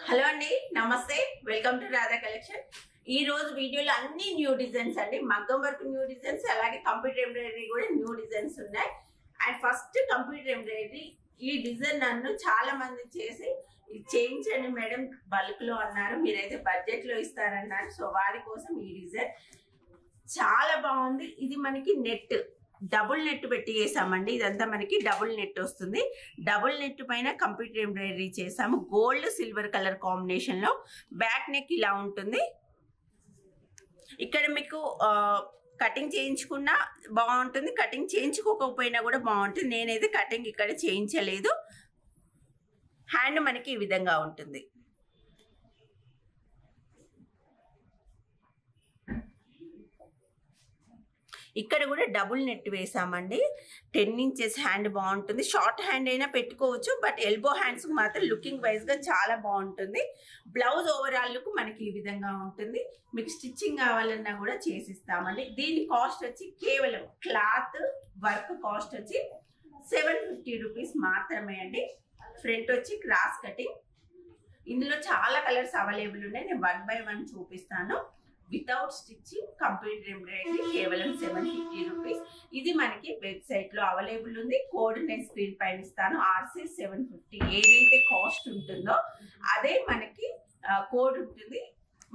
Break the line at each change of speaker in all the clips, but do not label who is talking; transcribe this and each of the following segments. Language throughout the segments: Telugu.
హలో అండి, నమస్తే. Welcome to Radha collection. ఈ రోజు వీడియోలో అన్ని న్యూ డిజైన్స్ అండి. మగ్గం వర్క్ న్యూ డిజైన్స్, అలాగే కంప్యూటర్ ఎంబ్రాయిడరీ కూడా న్యూ డిజైన్స్ ఉన్నాయి. అండ్ ఫస్ట్ కంప్యూటర్ ఎంబ్రాయిడరీ ఈ డిజైన్ నన్ను చాలా మంది చేసి చేయించండి మేడం బల్క్ లో అన్నారు. మీరైతే బడ్జెట్ లో ఇస్తారన్నారు. సో వారి కోసం ఈ డిజైన్ చాలా బాగుంది. ఇది మనకి నెట్ డబుల్ నెట్ పెట్టి చేసామండి. ఇదంతా మనకి డబుల్ నెట్ వస్తుంది. డబుల్ నెట్ పైన కంప్యూటర్ ఎంబ్రాయిడరీ చేసాము. గోల్డ్ సిల్వర్ కలర్ కాంబినేషన్ లో బ్యాక్ నెక్ ఇలా ఉంటుంది. ఇక్కడ మీకు కటింగ్ చేయించుకున్నా బాగుంటుంది, కటింగ్ చేయించుకోకపోయినా కూడా బాగుంటుంది. నేనైతే కటింగ్ ఇక్కడ చేయించలేదు. హ్యాండ్ మనకి ఈ విధంగా ఉంటుంది. ఇక్కడ కూడా డబుల్ నెట్ వేసామండి. 10 ఇంచెస్ హ్యాండ్ బాగుంటుంది. షార్ట్ హ్యాండ్ అయినా పెట్టుకోవచ్చు, బట్ ఎల్బో హ్యాండ్స్ మాత్రం లుకింగ్ వైజ్ గా చాలా బాగుంటుంది. బ్లౌజ్ ఓవరాల్ లుక్ మనకి ఈ విధంగా ఉంటుంది. మీకు స్టిచ్చింగ్ కావాలన్నా కూడా చేసిస్తామండి. దీని కాస్ట్ వచ్చి కేవలం క్లాత్ వర్క్ కాస్ట్ వచ్చి 750 రూపీస్ మాత్రమే అండి. ఫ్రంట్ వచ్చి క్రాస్ కటింగ్. ఇందులో చాలా కలర్స్ అవైలబుల్ ఉన్నాయి. నేను 1 by 1 చూపిస్తాను. వితౌట్ స్టిచ్చింగ్ కంప్యూటర్ ఎంబ్రాయిడరీ కేవలం 750 రూపీస్. ఇది మనకి వెబ్సైట్ లో అవైలబుల్ ఉంది. కోడ్ నేను స్క్రీన్ పైన ఇస్తాను. RC750 ఏదైతే కాస్ట్ ఉంటుందో అదే మనకి కోడ్ ఉంటుంది.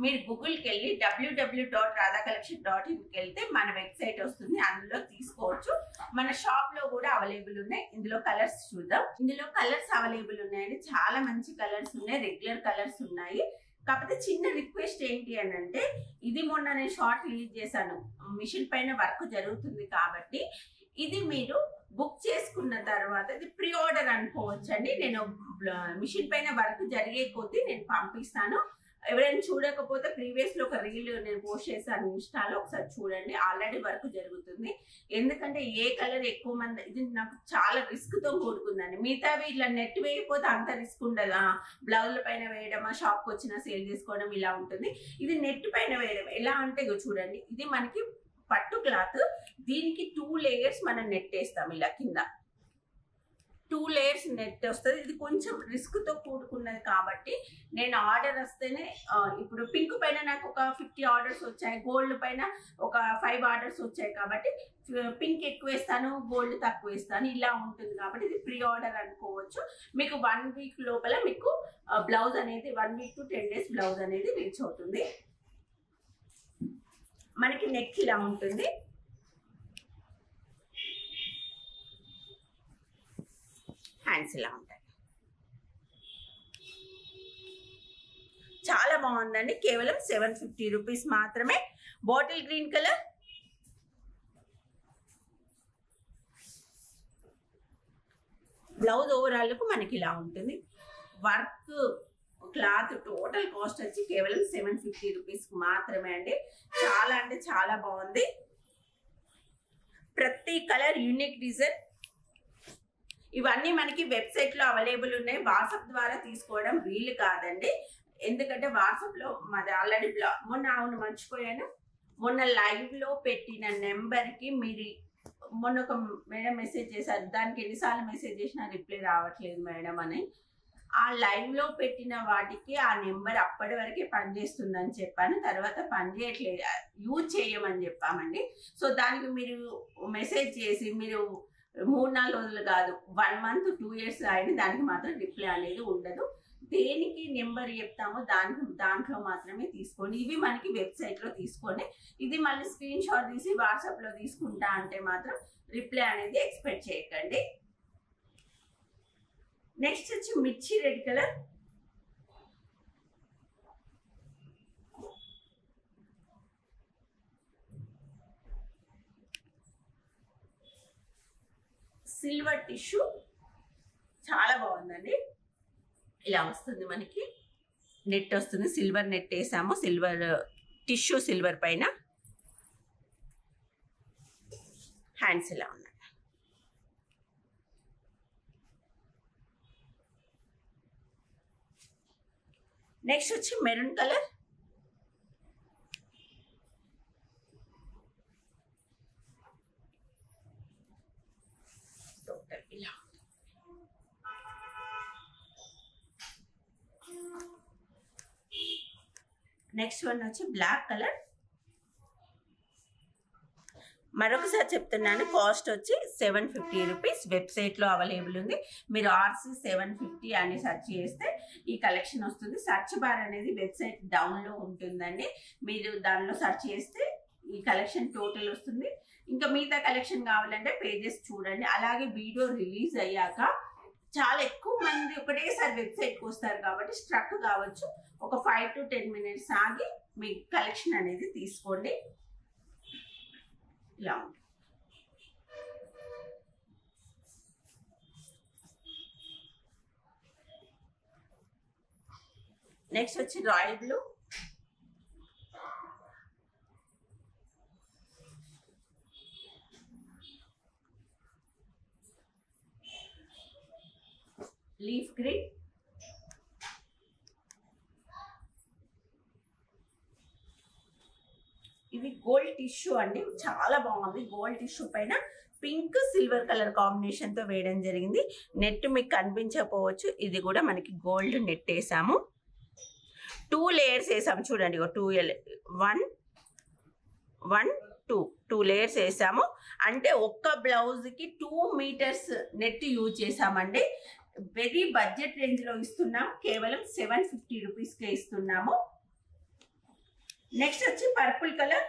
మీరు గూగుల్కి వెళ్ళి www.radhacollection.in వెళ్తే మన వెబ్సైట్ వస్తుంది. అందులో తీసుకోవచ్చు. మన షాప్ లో కూడా అవైలబుల్ ఉన్నాయి. ఇందులో కలర్స్ చూద్దాం. ఇందులో కలర్స్ అవైలబుల్ ఉన్నాయండి. చాలా మంచి కలర్స్ ఉన్నాయి. రెగ్యులర్ కలర్స్ ఉన్నాయి. కాకపోతే చిన్న రిక్వెస్ట్ ఏంటి అని అంటే, ఇది మొన్న నేను షార్ట్ రిలీజ్ చేశాను. మిషన్ పైన వర్క్ జరుగుతుంది కాబట్టి ఇది మీరు బుక్ చేసుకున్న తర్వాత ఇది ప్రీ ఆర్డర్ అనుకోవచ్చండి. నేను మిషన్ పైన వర్క్ జరిగే కొద్దీ నేను పంపిస్తాను. ఎవరైనా చూడకపోతే ప్రీవియస్ లో ఒక రీల్ నేను పోస్ట్ చేశాను ఇన్స్టాలో, ఒకసారి చూడండి. ఆల్రెడీ వర్క్ జరుగుతుంది. ఎందుకంటే ఏ కలర్ ఎక్కువ మంది, ఇది నాకు చాలా రిస్క్ తో కూడుకుందండి. మిగతావి ఇట్లా నెట్ వేయకపోతే అంత రిస్క్ ఉండదా, బ్లౌజ్ల పైన వేయడమా, షాప్ కి వచ్చినా సేల్ చేసుకోవడం ఇలా ఉంటుంది. ఇది నెట్ పైన వేయడం ఎలా అంటే చూడండి, ఇది మనకి పట్టు క్లాత్. దీనికి 2 లేయర్స్ మనం నెట్ వేస్తాం. ఇలా కింద 2 లేయర్స్ నెట్ వస్తుంది. ఇది కొంచెం రిస్క్ తో కూడుకున్నది కాబట్టి నేను ఆర్డర్ వస్తేనే, ఇప్పుడు పింక్ పైన నాకు ఒక 50 ఆర్డర్స్ వచ్చాయి, గోల్డ్ పైన ఒక 5 ఆర్డర్స్ వచ్చాయి కాబట్టి పింక్ ఎక్కువ వేస్తాను, గోల్డ్ తక్కువ వేస్తాను, ఇలా ఉంటుంది. కాబట్టి ఇది ప్రీ ఆర్డర్ అనుకోవచ్చు. మీకు 1 వీక్ లోపల మీకు బ్లౌజ్ అనేది 1 వీక్ to 10 days బ్లౌజ్ అనేది రీచ్ అవుతుంది. మనకి నెక్ ఇలా ఉంటుంది. హ్యాండ్స్ ఇలా ఉంటాయి. చాలా బాగుందండి. కేవలం 750 రూపీస్ మాత్రమే. Bottle green colour, blouse overall కు మనకి ఇలా ఉంటుంది. వర్క్ క్లాత్ టోటల్ కాస్ట్ వచ్చి కేవలం 750 రూపీస్ మాత్రమే అండి. చాలా అంటే చాలా బాగుంది. ప్రతి కలర్ యూనిక్ డిజైన్. ఇవన్నీ మనకి వెబ్సైట్ లో అవైలబుల్ ఉన్నాయి. వాట్సాప్ ద్వారా తీసుకోవడం వీలు కాదండి. ఎందుకంటే వాట్సాప్ లో మాది ఆల్రెడీ అవును మర్చిపోయాను, మొన్న లైవ్ లో పెట్టిన నెంబర్ కి మీరు మొన్న ఒక మేడం మెసేజ్ చేశారు. దానికి ఎన్నిసార్లు మెసేజ్ చేసినా రిప్లై రావట్లేదు మేడం అని. ఆ లైవ్ లో పెట్టిన వాటికి ఆ నెంబర్ అప్పటి వరకే పనిచేస్తుందని చెప్పాను. తర్వాత పనిచేయట్లేదు, యూజ్ చేయమని చెప్పామండి. సో దానికి మీరు మెసేజ్ చేసి మీరు 3-4 రోజులు కాదు, 1 month 2 years అయినా దానికి మాత్రం రిప్లై అనేది ఉండదు. దేనికి నెంబర్ చెప్తామో దాంట్లో మాత్రమే తీసుకోండి. ఇవి మనకి వెబ్సైట్ లో తీసుకోండి. ఇది మళ్ళీ స్క్రీన్ షాట్ తీసి వాట్సాప్ లో తీసుకుంటా అంటే మాత్రం రిప్లై అనేది ఎక్స్పెక్ట్ చేయకండి. నెక్స్ట్ వచ్చి మిర్చి రెడ్ కలర్. సిల్వర్ టిష్యూ చాలా బాగుందండి. ఇలా వస్తుంది, మనకి నెట్ వస్తుంది. సిల్వర్ నెట్ వేసాము. సిల్వర్ టిష్యూ, సిల్వర్ పైన హ్యాండ్స్ ఇలా ఉన్నాయి. నెక్స్ట్ వచ్చి మెరూన్ కలర్. ఇలా నెక్స్ట్ వన్ వచ్చి బ్లాక్ కలర్. మరొకసారి చెప్తున్నాను, కాస్ట్ వచ్చి 750 రూపీస్. వెబ్సైట్లో అవైలబుల్ ఉంది. మీరు RC750 అని సెర్చ్ చేస్తే ఈ కలెక్షన్ వస్తుంది. సెర్చ్ బార్ అనేది వెబ్సైట్ డౌన్లో ఉంటుందండి. మీరు దానిలో సెర్చ్ చేస్తే ఈ కలెక్షన్ టోటల్ వస్తుంది. ఇంకా మిగతా కలెక్షన్ కావాలంటే పేజెస్ చూడండి. అలాగే వీడియో రిలీజ్ అయ్యాక చాలా ఎక్కువ మంది ఒకటేసారి వెబ్సైట్కి వస్తారు కాబట్టి స్ట్రక్ కావచ్చు. ఒక 5 to 10 minutes ఆగి మీ కలెక్షన్ అనేది తీసుకోండి. ఇలా నెక్స్ట్ వచ్చి రాయల్ బ్లూ. Leaf green. ఇది గోల్డ్ టిష్యూ అండి, చాలా బాగుంది. గోల్డ్ టిష్యూ పైన పింక్ సిల్వర్ కలర్ కాంబినేషన్ తో వేయడం జరిగింది. నెట్ మీకు కనిపించకపోవచ్చు, ఇది కూడా మనకి గోల్డ్ నెట్ వేసాము. 2 లేయర్స్ వేసాము చూడండి. 2 లేయర్స్ వేసాము. అంటే ఒక్క బ్లౌజ్ కి 2 meters నెట్ యూజ్ చేసామండి. వెరీ బడ్జెట్ రేంజ్ లో ఇస్తున్నాం. కేవలం 750 రూపీస్కే ఇస్తున్నాము. నెక్స్ట్ వచ్చి purple colour.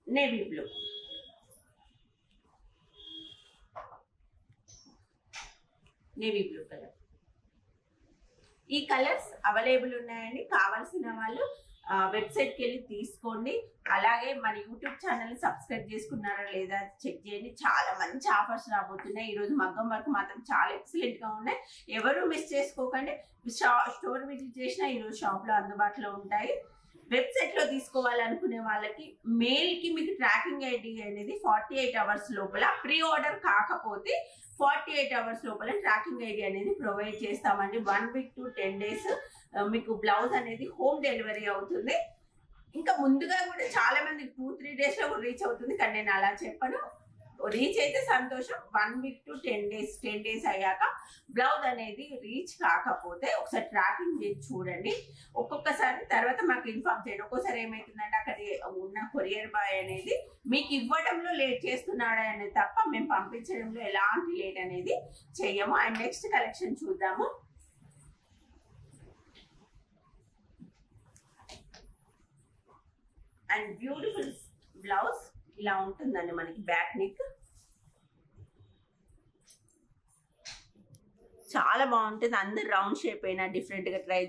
Navy blue. Navy blue colour. ఈ కలర్స్ అవైలబుల్ ఉన్నాయండి. కావాల్సిన వాళ్ళు వెబ్సైట్కి వెళ్ళి తీసుకోండి. అలాగే మన యూట్యూబ్ ఛానల్ని సబ్స్క్రైబ్ చేసుకున్నారా లేదా చెక్ చేయండి. చాలా మంచి ఆఫర్స్ రాబోతున్నాయి. ఈరోజు మగ్గం వర్క్ మాత్రం చాలా ఎక్సలెంట్గా ఉన్నాయి. ఎవరు మిస్ చేసుకోకండి. స్టోర్ విజిట్ చేసినా ఈరోజు షాప్లో అందుబాటులో ఉంటాయి. వెబ్సైట్లో తీసుకోవాలనుకునే వాళ్ళకి మెయిల్కి మీకు ట్రాకింగ్ ఐడి అనేది 48 hours లోపల, ప్రీ ఆర్డర్ కాకపోతే 48 hours లోపల ట్రాకింగ్ ఐడి అనేది ప్రొవైడ్ చేస్తామండి. 1 week to 10 days మీకు బ్లౌజ్ అనేది హోమ్ డెలివరీ అవుతుంది. ఇంకా ముందుగా కూడా చాలా మంది 2-3 days లో కూడా రీచ్ అవుతుంది, కానీ నేను అలా చెప్పను. రీచ్ అయితే సంతోషం. 1 week to 10 days అయ్యాక బ్లౌజ్ అనేది రీచ్ కాకపోతే ఒకసారి ట్రాకింగ్ చేసి చూడండి. ఒక్కొక్కసారి తర్వాత మాకు ఇన్ఫార్మ్ చేయండి. ఒక్కోసారి ఏమవుతుందంటే అక్కడ ఉన్న కొరియర్ బాయ్ అనేది మీకు ఇవ్వడంలో లేట్ చేస్తున్నాడు అనేది తప్ప మేము పంపించడంలో ఎలాంటి లేట్ అనేది చెయ్యము. అండ్ నెక్స్ట్ కలెక్షన్ చూద్దాము. అండ్ బ్యూటిఫుల్ బ్లౌజ్ ఇలా ఉంటుందండి. మనకి బ్యాక్ నెక్ చాలా బాగుంటుంది. అందరు రౌండ్ షేప్ అయినా డిఫరెంట్గా ట్రై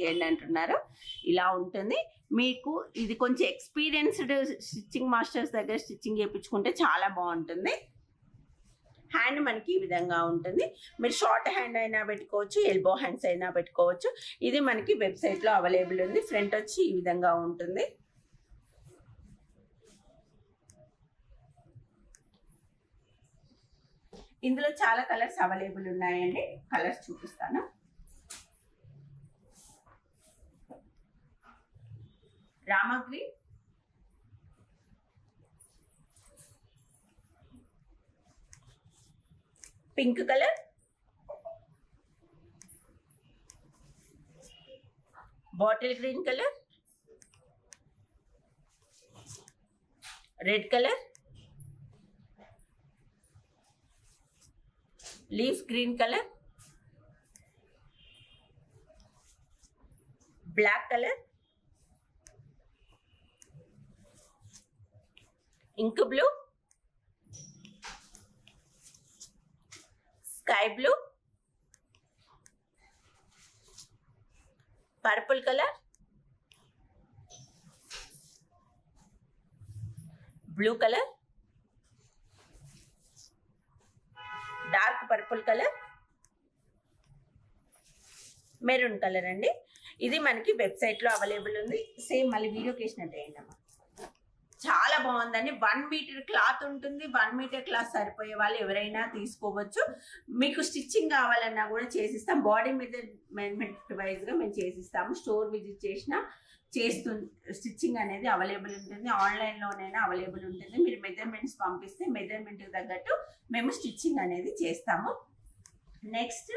చేయండి అంటున్నారు. ఇలా ఉంటుంది. మీకు ఇది కొంచెం ఎక్స్పీరియన్స్డ్ స్టిచ్చింగ్ మాస్టర్స్ దగ్గర స్టిచ్చింగ్ చేయించుకుంటే చాలా బాగుంటుంది. హ్యాండ్ మనకి ఈ విధంగా ఉంటుంది. మీరు షార్ట్ హ్యాండ్ అయినా పెట్టుకోవచ్చు, ఎల్బో హ్యాండ్స్ అయినా పెట్టుకోవచ్చు. ఇది మనకి వెబ్సైట్లో అవైలబుల్ ఉంది. ఫ్రంట్ వచ్చి ఈ విధంగా ఉంటుంది. ఇందులో చాలా కలర్స్ అవైలబుల్ ఉన్నాయండి. కలర్స్ చూపిస్తాను. Rama green, pink colour, bottle green colour, red colour, leaf green colour, black colour, ink blue, sky blue, purple colour, blue colour, dark purple colour, maroon colour అండి. ఇది మనకి వెబ్సైట్లో అవైలబుల్ ఉంది. సేమ్ మళ్ళీ వీడియోకి వేసినట్టు ఏంటమ్మా, చాలా బాగుందండి. 1 meter క్లాత్ ఉంటుంది. 1 meter క్లాత్ సరిపోయే వాళ్ళు ఎవరైనా తీసుకోవచ్చు. మీకు స్టిచ్చింగ్ కావాలన్నా కూడా చేసిస్తాం. బాడీ మెజర్మెంట్ వైజ్గా మేము చేసిస్తాము. స్టోర్ విజిట్ చేసిన స్టిచ్చింగ్ అనేది అవైలబుల్ ఉంటుంది. ఆన్లైన్లోనైనా అవైలబుల్ ఉంటుంది. మీరు మెజర్మెంట్స్ పంపిస్తే మెజర్మెంట్కి తగ్గట్టు మేము స్టిచ్చింగ్ అనేది చేస్తాము. నెక్స్ట్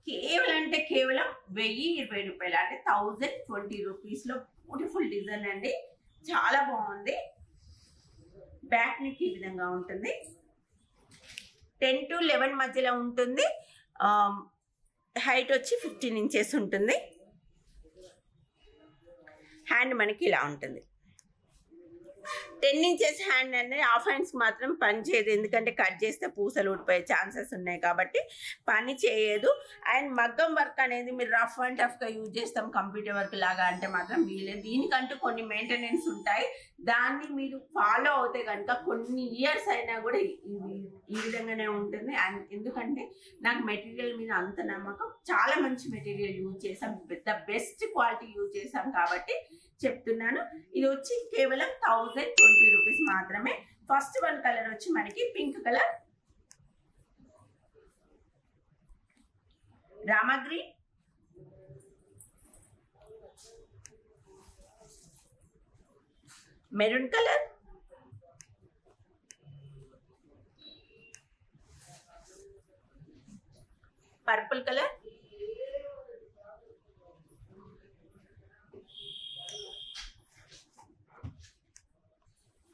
కేవలం అంటే కేవలం 1020 రూపాయలు, అంటే 1020 రూపీస్లో బ్యూటిఫుల్ డిజైన్ అండి. చాలా బాగుంది. బ్యాక్ నెక్ ఈ విధంగా ఉంటుంది. 10 to 11 మధ్యలో ఉంటుంది. హైట్ వచ్చి 15 ఇంచెస్ ఉంటుంది. హ్యాండ్ మనకి ఇలా ఉంటుంది. 10 ఇంచెస్ హ్యాండ్ అనేది హాఫ్ హ్యాండ్స్కి మాత్రం పని చేయదు, ఎందుకంటే కట్ చేస్తే పూసలు ఊడిపోయే ఛాన్సెస్ ఉన్నాయి కాబట్టి పని చేయదు. అండ్ మగ్గం వర్క్ అనేది మీరు రఫ్ అండ్ టఫ్గా యూజ్ చేస్తాం కంప్యూటర్ వర్క్ లాగా అంటే మాత్రం వీలేదు. దీనికంటూ కొన్ని మెయింటెనెన్స్ ఉంటాయి. దాన్ని మీరు ఫాలో అవుతే కనుక కొన్ని ఇయర్స్ అయినా కూడా ఈ విధంగానే ఉంటుంది. అండ్ ఎందుకంటే నాకు మెటీరియల్ మీద అంత నమ్మకం. చాలా మంచి మెటీరియల్ యూజ్ చేసాం, ద బెస్ట్ క్వాలిటీ యూజ్ చేసాం కాబట్టి చెప్తున్నాను. ఇది వచ్చి కేవలం 1020 రూపీస్ మాత్రమే. ఫస్ట్ వన్ కలర్ వచ్చి మనకి pink colour, Rama green, maroon colour, purple colour,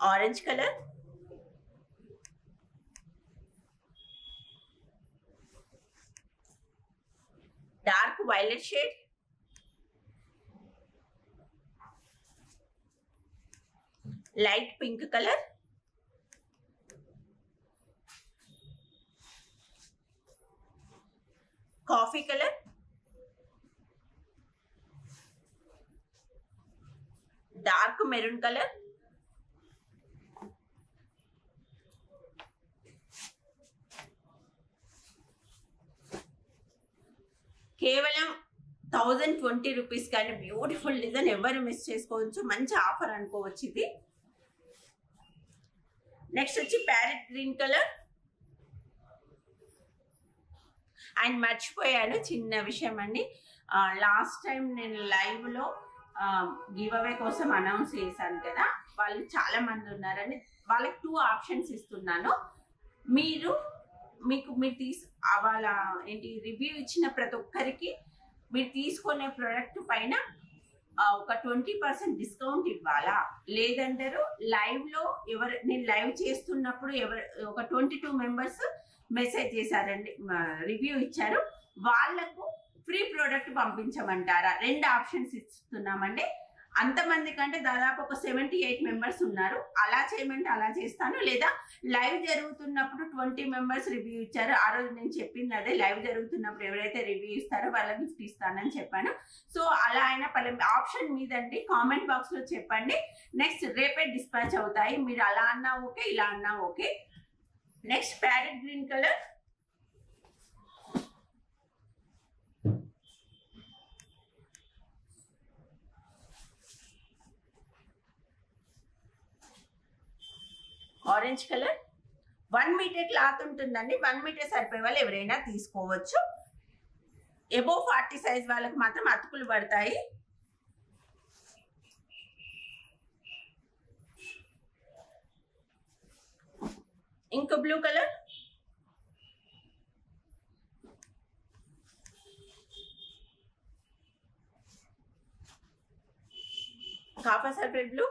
orange colour, dark violet shade, light pink colour, coffee colour, dark maroon colour, కేవలం 1020 రూపీస్ కానీ బ్యూటిఫుల్ డిజైన్. ఎవరు మిస్ చేసుకోవచ్చు, మంచి ఆఫర్ అనుకోవచ్చు ఇది. నెక్స్ట్ వచ్చి ప్యారెట్ గ్రీన్ కలర్. అండ్ మర్చిపోయాను చిన్న విషయం అండి, లాస్ట్ టైం నేను లైవ్లో గివ్ అవే కోసం అనౌన్స్ చేశాను కదా, వాళ్ళు చాలా మంది ఉన్నారని వాళ్ళకి 2 ఆప్షన్స్ ఇస్తున్నాను. మీరు వాళ్ళ రివ్యూ ఇచ్చిన ప్రతి ఒక్కరికి మీరు తీసుకునే ప్రోడక్ట్ పైన ఒక 20% డిస్కౌంట్ ఇవ్వాలా, లేదంటారు లైవ్లో నేను లైవ్ చేస్తున్నప్పుడు ఒక 22 మెంబర్స్ మెసేజ్ చేశారండి, రివ్యూ ఇచ్చారు, వాళ్లకు ఫ్రీ ప్రోడక్ట్ పంపించమంటారా? 2 ఆప్షన్స్ ఇస్తున్నామండి. అంతమంది కంటే దాదాపు ఒక 78 మెంబర్స్ ఉన్నారు. అలా చేయమంటే అలా చేస్తాను, లేదా లైవ్ జరుగుతున్నప్పుడు 20 మెంబర్స్ రివ్యూ ఇచ్చారు. ఆ రోజు నేను చెప్పింది అదే, లైవ్ జరుగుతున్నప్పుడు ఎవరైతే రివ్యూ ఇస్తారో వాళ్ళకి గిఫ్ట్ ఇస్తానని చెప్పాను. సో అలా అయినా ఆప్షన్ మీదండి, కామెంట్ బాక్స్ లో చెప్పండి. నెక్స్ట్ రేపే డిస్పాచ్ అవుతాయి. మీరు అలా అన్నా ఓకే, ఇలా అన్నా okay. Next parrot green colour, orange colour. 1 metre cloth ఉంటుందండి. 1 మీటర్ సరిపోయే వాళ్ళు ఎవరైనా తీసుకోవచ్చు. అబోవ్ 40 సైజ్ వాళ్ళకి మాత్రం అతుకులు పడతాయి. ఇంకో blue colour, copper sulphate blue,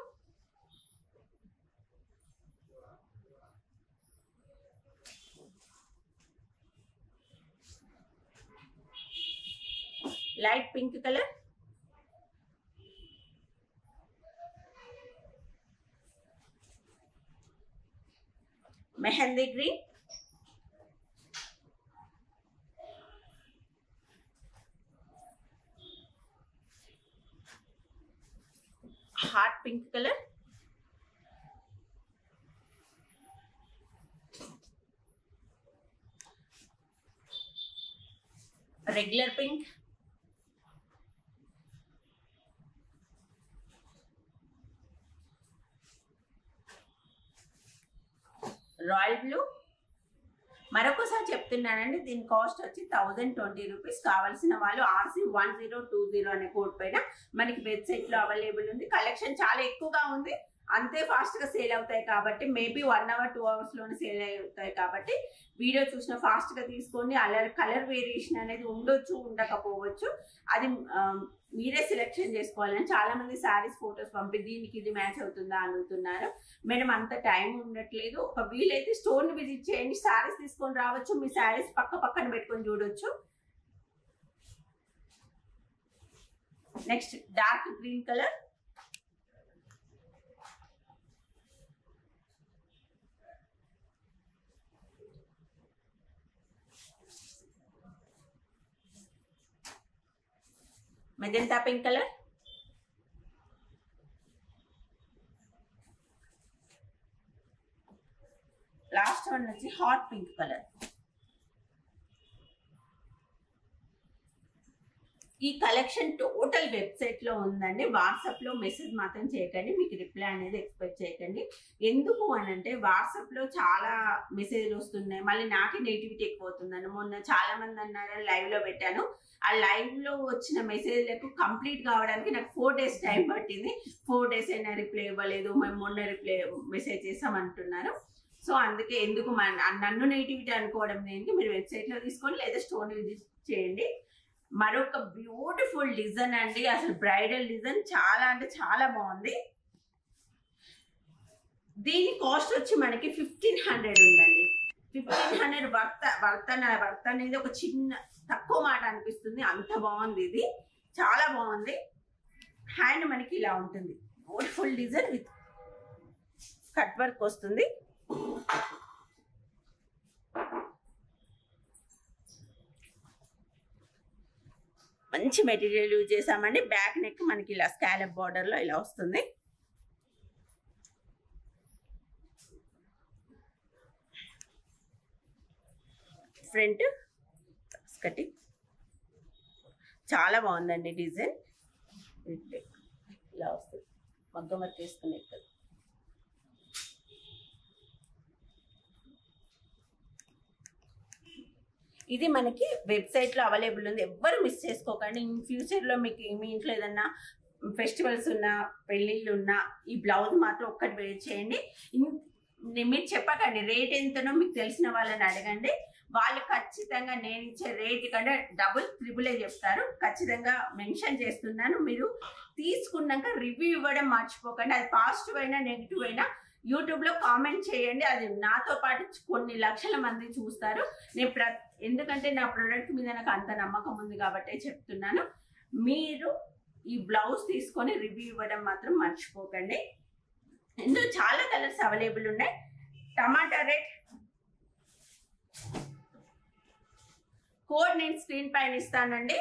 light pink colour, mehndi green, hot pink colour, regular pink, royal blue, మరొకసారి చెప్తున్నానండి, దీని కాస్ట్ వచ్చి 1020 రూపీస్. కావాల్సిన వాళ్ళు RC1020 అనే కోడ్ పైన మనకి వెబ్సైట్ లో అవైలబుల్ ఉంది. కలెక్షన్ చాలా ఎక్కువగా ఉంది, అంతే ఫాస్ట్ గా సేల్ అవుతాయి కాబట్టి మేబీ 1 అవర్ 2 అవర్స్ లోనే సేల్ అవుతాయి కాబట్టి వీడియో చూసిన ఫాస్ట్ గా తీసుకోండి. అలా కలర్ వేరియేషన్ అనేది ఉండొచ్చు, ఉండకపోవచ్చు, అది మీరే సెలెక్షన్ చేసుకోవాలని. చాలా మంది శారీస్ ఫొటోస్ పంపి దీనికి ఇది మ్యాచ్ అవుతుందా అడుగుతున్నారు. మేడం అంత టైం ఉండట్లేదు, ఒక వీలైతే స్టోర్ ని విజిట్ చేయండి, శారీస్ తీసుకొని రావచ్చు, మీ శారీస్ పక్క పక్కన పెట్టుకొని చూడొచ్చు. Next dark green colour, magenta pink colour, last one వచ్చి హాట్ పింక్ కలర్. ఈ కలెక్షన్ టోటల్ వెబ్సైట్ లో ఉందండి. వాట్సాప్ లో మెసేజ్ మాత్రం చేయకండి, మీకు రిప్లై అనేది ఎక్స్పెక్ట్ చేయకండి. ఎందుకు అని అంటే వాట్సాప్ లో చాలా మెసేజ్లు వస్తున్నాయి, మళ్ళీ నాకే నెగిటివిటీ ఎక్కువ అవుతుందండి. మొన్న చాలా మంది అన్నారు, లైవ్ లో పెట్టాను, ఆ లైవ్ లో వచ్చిన మెసేజ్లకు కంప్లీట్ కావడానికి నాకు 4 days టైం పట్టింది. 4 days అయినా రిప్లై ఇవ్వలేదు, మేము మొన్న మెసేజ్ చేసామంటున్నారు. సో అందుకే ఎందుకు నన్ను నెగిటివిటీ అనుకోవడం ఏంటి, మీరు వెబ్సైట్ లో తీసుకోండి లేదా స్టోర్ విజిట్ చేయండి. మరొక బ్యూటిఫుల్ డిజైన్ అండి, అసలు బ్రైడల్ డిజైన్, చాలా అంటే చాలా బాగుంది. దీని కాస్ట్ వచ్చి మనకి 1500 ఉందండి. 1500 వర్త్ అనేది ఒక చిన్న తక్కువ మాట అనిపిస్తుంది, అంత బాగుంది. ఇది చాలా బాగుంది. హ్యాండ్ మనకి ఇలా ఉంటుంది, beautiful design with cut work వస్తుంది. మంచి మెటీరియల్ యూజ్ చేసామండి. బ్యాక్ నెక్ మనకి ఇలా స్కాలప్ బార్డర్ లో ఇలా వస్తుంది. ఫ్రంట్ కటింగ్ చాలా బాగుందండి డిజైన్, ఇలా వస్తుంది, మగ్గం వర్క్ వేసుకునే. ఇది మనకి వెబ్సైట్ లో అవైలబుల్ ఉంది, ఎవ్వరు మిస్ చేసుకోకండి. ఇన్ ఫ్యూచర్ లో మీకు మీ ఇంట్లో ఏదన్నా ఫెస్టివల్స్ ఉన్నా, పెళ్ళిళ్ళు ఉన్నా, ఈ బ్లౌజ్ మాత్రం ఒక్కటి వేర్ చేయండి. మీరు చెప్పకండి రేట్ ఎంతనో, మీకు తెలిసిన వాళ్ళని అడగండి, వాళ్ళు ఖచ్చితంగా నేను ఇచ్చే రేట్ కంటే డబుల్ ట్రిపులే చెప్తారు. ఖచ్చితంగా మెన్షన్ చేస్తున్నాను. మీరు తీసుకున్నాక రివ్యూ ఇవ్వడం మర్చిపోకండి. అది పాజిటివ్ అయినా నెగిటివ్ అయినా యూట్యూబ్ లో కామెంట్ చేయండి, అది నాతో పాటు కొన్ని లక్షల మంది చూస్తారు. నేను ఎందుకంటే నా ప్రోడక్ట్ మీద నాకు అంత నమ్మకం ఉంది కాబట్టి చెప్తున్నాను. మీరు ఈ బ్లౌజ్ తీసుకొని రివ్యూ ఇవ్వడం మాత్రం మర్చిపోకండి. ఇందులో చాలా కలర్స్ అవైలబుల్ ఉన్నాయి. టమాటా రెడ్ కోడ్ నేను స్క్రీన్ పైన ఇస్తానండి,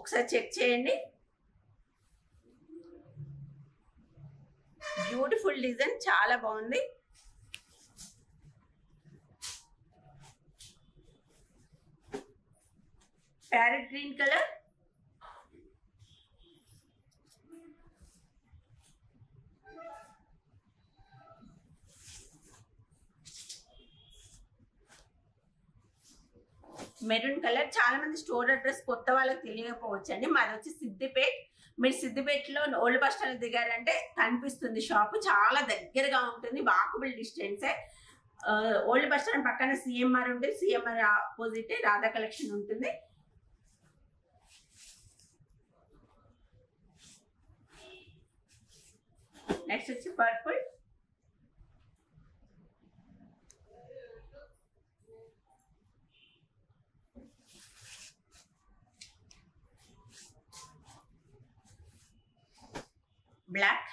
ఒకసారి చెక్ చేయండి. బ్యూటిఫుల్ డిజైన్, చాలా బాగుంది. Parrot green colour, maroon colour. చాలా మంది స్టోర్ అడ్రస్ కొత్త వాళ్ళకి తెలియకపోవచ్చు అండి, మాది వచ్చి సిద్దిపేట్. మీరు సిద్దిపేటలో ఓల్డ్ బస్ స్టాండ్ దిగారంటే కనిపిస్తుంది షాప్, చాలా దగ్గరగా ఉంటుంది, వాకబుల్ డిస్టెన్సే. ఓల్డ్ బస్ స్టాండ్ పక్కన సిఎంఆర్ ఉంటుంది, సిఎంఆర్ ఆపోజిట్ రాధా కలెక్షన్ ఉంటుంది. నెక్స్ట్ వచ్చి పర్పుల్, బ్లాక్,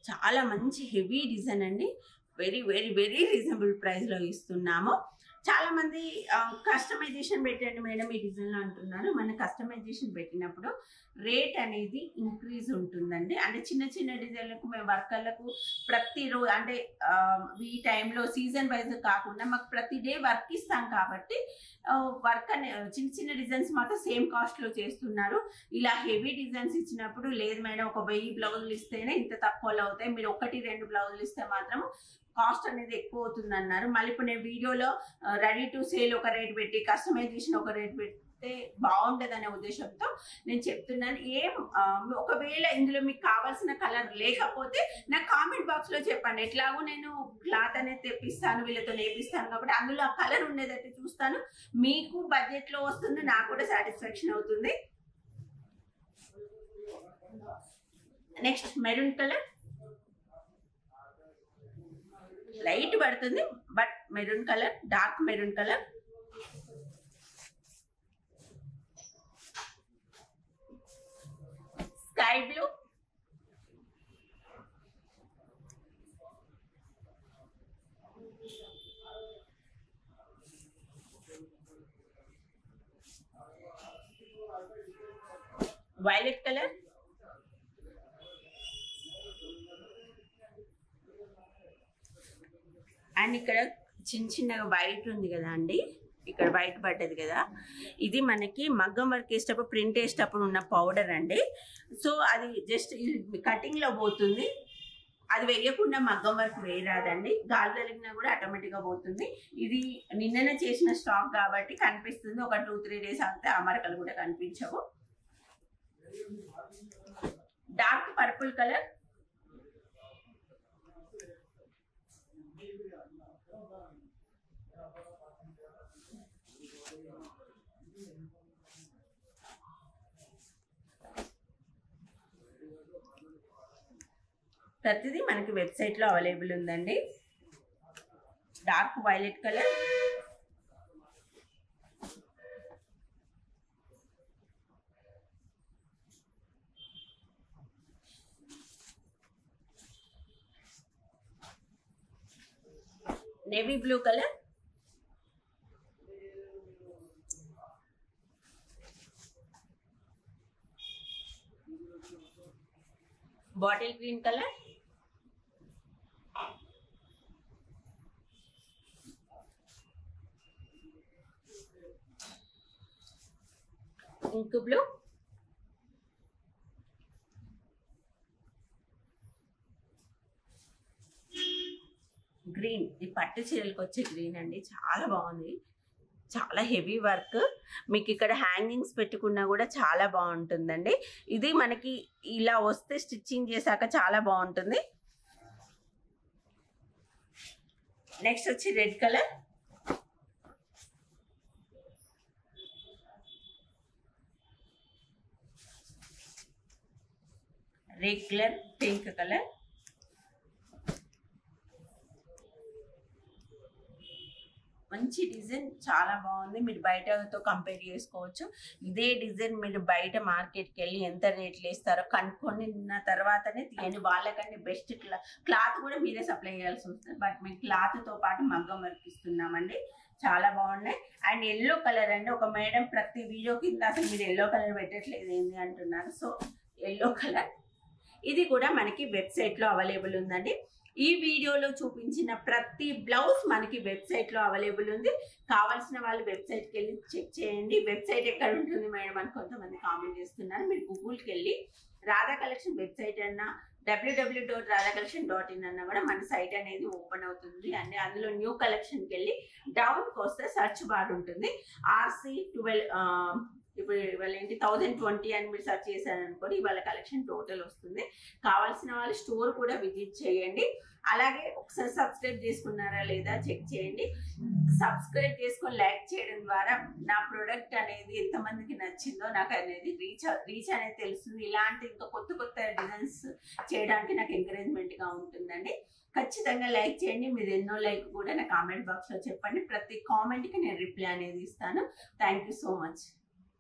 చాలా మంచి హెవీ డిజైన్ అండి. Very very very reasonable price లో ఇస్తున్నాము. చాలా మంది కస్టమైజేషన్ పెట్టండి మేడం ఈ డిజైన్ లో అంటున్నారు. మన కస్టమైజేషన్ పెట్టినప్పుడు రేట్ అనేది ఇంక్రీజ్ ఉంటుందండి. అంటే చిన్న చిన్న డిజైన్లకు మేము వర్కర్లకు ప్రతిరోజు అంటే ఈ టైంలో సీజన్ వైజ్ కాకుండా మాకు ప్రతి డే వర్క్ ఇస్తాం కాబట్టి వర్క్ అనే చిన్న చిన్న డిజైన్స్ మాత్రం సేమ్ కాస్ట్ లో చేస్తున్నారు. ఇలా హెవీ డిజైన్స్ ఇచ్చినప్పుడు లేదు మేడం ఒక 1000 బ్లౌజులు ఇస్తేనే ఇంత తక్కువలో అవుతాయి, మీరు 1-2 బ్లౌజులు ఇస్తే మాత్రం కాస్ట్ అనేది ఎక్కువ అవుతుంది అన్నారు. మళ్ళీ ఇప్పుడు నేను వీడియోలో రెడీ టు సేల్ ఒక రేట్ పెట్టి కస్టమైజేషన్ ఒక రేట్ పెడితే బాగుండదు అనే ఉద్దేశంతో నేను చెప్తున్నాను. ఒకవేళ ఇందులో మీకు కావాల్సిన కలర్ లేకపోతే నాకు కామెంట్ బాక్స్ లో చెప్పండి. ఎట్లాగో నేను క్లాత్ అనేది తెప్పిస్తాను, వీళ్ళతో నేపిస్తాను కాబట్టి అందులో ఆ కలర్ ఉండేదైతే చూస్తాను. మీకు బడ్జెట్ లో వస్తుంది, నాకు కూడా సాటిస్ఫాక్షన్ అవుతుంది. నెక్స్ట్ మెరూన్ కలర్ లైట్ పడుతుంది but maroon colour, dark maroon colour. Sky blue, violet colour, and ఇక్కడ చిన్న చిన్నగా వైట్ ఉంది కదా అండి, ఇక్కడ వైట్ పడ్డది కదా, ఇది మనకి మగ్గం వర్క్ వేసేటప్పుడు ప్రింట్ వేసేటప్పుడు ఉన్న పౌడర్ అండి. సో అది జస్ట్ కటింగ్ లో పోతుంది, అది వేయకుండా మగ్గం వర్క్ వేయరాదండి. గాలి తగిలినా కూడా ఆటోమేటిక్గా పోతుంది. ఇది నిన్ననే చేసిన స్టాక్ కాబట్టి కనిపిస్తుంది. ఒక 2-3 డేస్ అయితే ఆ మరకలు కూడా కనిపించవు. డార్క్ పర్పుల్ కలర్, ప్రతిదీ మనకి వెబ్సైట్ లో అవైలబుల్ ఉందండి. Dark violet colour, navy blue colour, bottle green colour, ink blue, green. ఈ పట్టు చీరలకు వచ్చే గ్రీన్ అండి, చాలా బాగుంది, చాలా హెవీ వర్క్. మీకు ఇక్కడ హ్యాంగింగ్స్ పెట్టుకున్నా కూడా చాలా బాగుంటుందండి. ఇది మనకి ఇలా వస్తే స్టిచ్చింగ్ చేశాక చాలా బాగుంటుంది. నెక్స్ట్ వచ్చి red colour, regular pink colour, మంచి డిజైన్, చాలా బాగుంది. మీరు బయటతో కంపేర్ చేసుకోవచ్చు. ఇదే డిజైన్ మీరు బయట మార్కెట్కి వెళ్ళి ఎంత రేట్లు వేస్తారో కనుక్కున్న తర్వాతనే తీయండి. వాళ్ళకంటే బెస్ట్ క్లాత్ కూడా మీరే సప్లై చేయాల్సి వస్తుంది. బట్ మేము క్లాత్తో పాటు మగ్గం వర్క్ ఇస్తున్నామండి. చాలా బాగున్నాయి. అండ్ ఎల్లో కలర్ అండి, ఒక మేడం ప్రతి వీడియో కింద అసలు మీరు ఎల్లో కలర్ పెట్టట్లేదు ఏంటి అంటున్నారు. సో ఎల్లో కలర్, ఇది కూడా మనకి వెబ్సైట్లో అవైలబుల్ ఉందండి. ఈ వీడియోలో చూపించిన ప్రతి బ్లౌజ్ మనకి వెబ్సైట్లో అవైలబుల్ ఉంది. కావాల్సిన వాళ్ళు వెబ్సైట్కి వెళ్ళి చెక్ చేయండి. వెబ్సైట్ ఎక్కడ ఉంటుంది మేడం అని కొంతమంది కామెంట్ చేస్తున్నారు. మీరు గూగుల్కి వెళ్ళి రాధా కలెక్షన్ వెబ్సైట్ అన్నా www.radhacollection.in అన్నా కూడా మన సైట్ అనేది ఓపెన్ అవుతుంది. అండ్ అందులో న్యూ కలెక్షన్కి వెళ్ళి డౌన్కి వస్తే సెర్చ్ బార్ ఉంటుంది. RC12 ఇప్పుడు ఇవాళ ఏంటి 1020 అని మీరు సెర్చ్ చేశారనుకోండి, ఇవాళ కలెక్షన్ టోటల్ వస్తుంది. కావాల్సిన వాళ్ళు స్టోర్ కూడా విజిట్ చేయండి. అలాగే ఒకసారి సబ్స్క్రైబ్ చేసుకున్నారా లేదా చెక్ చేయండి. సబ్స్క్రైబ్ చేసుకొని లైక్ చేయడం ద్వారా నా ప్రోడక్ట్ అనేది ఎంతమందికి నచ్చిందో నాకు అనేది రీచ్ అనేది తెలుస్తుంది. ఇలాంటి ఇంకా కొత్త కొత్త డిజైన్స్ చేయడానికి నాకు ఎంకరేజ్మెంట్గా ఉంటుందండి. ఖచ్చితంగా లైక్ చేయండి. మీరు ఎన్నో లైక్ కూడా నా కామెంట్ బాక్స్లో చెప్పండి. ప్రతి కామెంట్కి నేను రిప్లై అనేది ఇస్తాను. Thank you so much.